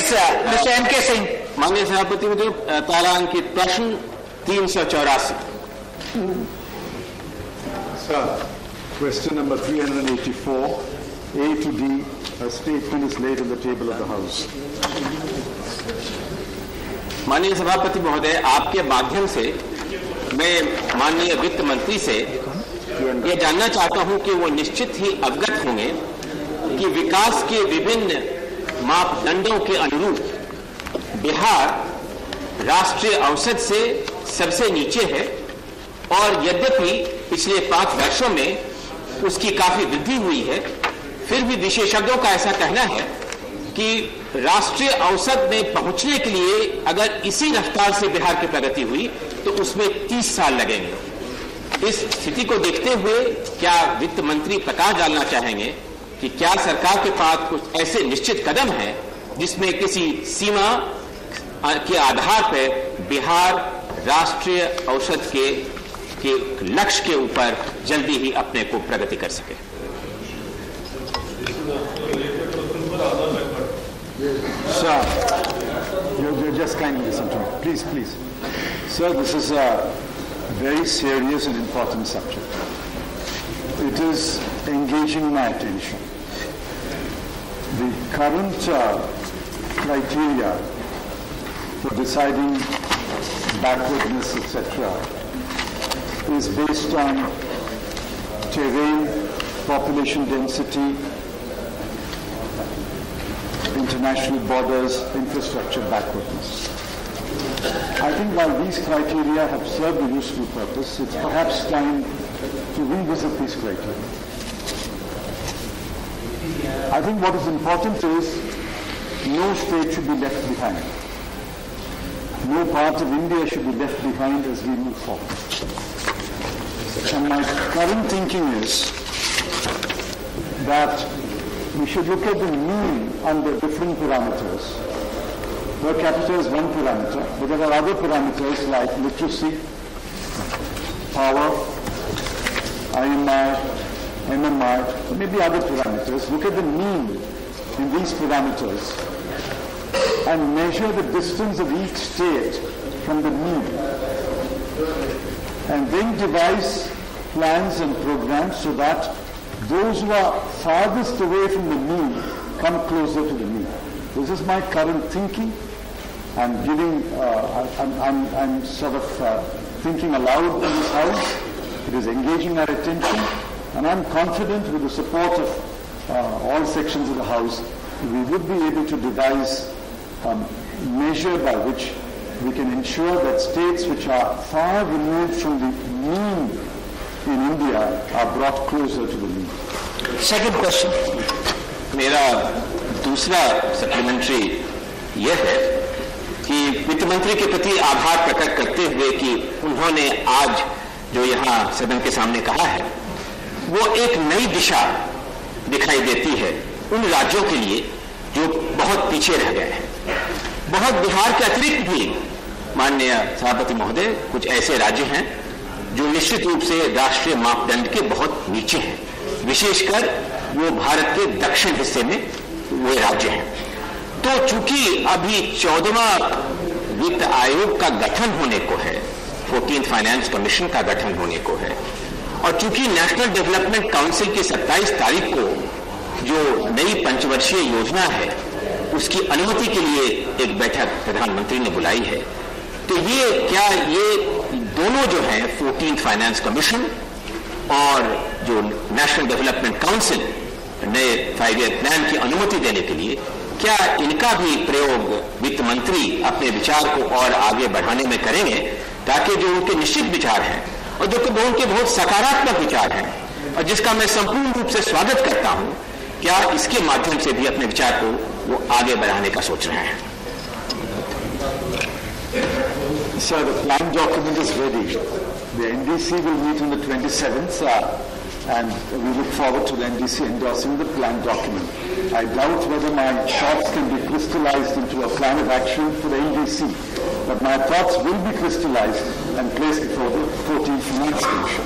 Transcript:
Yes, Mr. M.K. Singh. माननीय सभापति मुझे तारांकित प्रश्न 384. Sir, question number 384, A to D, a statement is laid on the table of the House. माननीय सभापति महोदय, आपके माध्यम से मैं माननीय वित्त मंत्री से यह जानना चाहता हूं कि वो निश्चित ही अवगत होंगे कि विकास के विभिन्न मापदंडों के अनुरूप बिहार राष्ट्रीय औसत से सबसे नीचे है और यद्यपि पिछले 5 वर्षों में उसकी काफी वृद्धि हुई है, फिर भी विशेषज्ञों का ऐसा कहना है कि राष्ट्रीय औसत में पहुंचने के लिए अगर इसी रफ्तार से बिहार की प्रगति हुई तो उसमें 30 साल लगेंगे। इस स्थिति को देखते हुए क्या वित्त मंत्री प्रकाश डालना चाहेंगे कि क्या सरकार के पास कुछ ऐसे निश्चित कदम हैं जिसमें किसी सीमा के आधार पर बिहार राष्ट्रीय औसत के लक्ष्य के ऊपर जल्दी ही अपने को प्रगति कर सके? Sir, you just kindly listen to me. Please, please. Sir, this is a very serious and important subject. It is engaging my attention. The current criteria for deciding backwardness, etc., is based on terrain, population density, international borders, infrastructure backwardness. I think while these criteria have served a useful purpose, it's perhaps time to revisit these criteria. I think what is important is no state should be left behind. No part of India should be left behind as we move forward. And my current thinking is that we should look at the mean under different parameters. Per capita is one parameter, but there are other parameters like literacy, power, IMI, MMI, maybe other parameters. Look at the mean in these parameters and measure the distance of each state from the mean. And then devise plans and programs so that those who are farthest away from the mean come closer to the mean. This is my current thinking. I'm giving, I'm sort of thinking aloud in this House. It is engaging our attention, and I'm confident with the support of all sections of the House, we would be able to devise a measure by which we can ensure that states which are far removed from the mean in India are brought closer to the mean. Second question. मेरा दूसरा supplementary यह है कि वित्त मंत्री के प्रति आभार प्रकट करते हुए कि उन्होंने आज जो यहाँ सदन के सामने कहा है वो एक नई दिशा दिखाई देती है उन राज्यों के लिए जो बहुत पीछे रह गए हैं। बहुत बिहार के अतिरिक्त भी माननीय सभापति महोदय कुछ ऐसे राज्य हैं जो निश्चित रूप से राष्ट्रीय मापदंड के बहुत नीचे हैं, विशेषकर वो भारत के दक्षिण हिस्से में वो राज्य हैं। तो चूंकि अभी 14वां वित्त आयोग का गठन होने को है, 14th फाइनेंस कमीशन का गठन होने को है, और चूंकि नेशनल डेवलपमेंट काउंसिल की 27 तारीख को जो नई पंचवर्षीय योजना है उसकी अनुमति के लिए एक बैठक प्रधानमंत्री ने बुलाई है, तो ये दोनों जो हैं 14th फाइनेंस कमीशन और जो नेशनल डेवलपमेंट काउंसिल नए 5-year प्लान की अनुमति देने के लिए, क्या इनका भी प्रयोग वित्त मंत्री अपने विचार को और आगे बढ़ाने में करेंगे ताकि जो उनके निश्चित विचार हैं और जो उनके बहुत सकारात्मक विचार हैं और जिसका मैं संपूर्ण रूप से स्वागत करता हूं, क्या इसके माध्यम से भी अपने विचार को वो आगे बढ़ाने का सोच रहे हैं? Sir, the plan document is ready. The NDC will meet on the 27th, and we look forward to the NDC endorsing the plan document. I doubt whether my thoughts can be crystallized into a plan of action for the NDC, but my thoughts will be crystallized and placed before the 14th Finance Commission.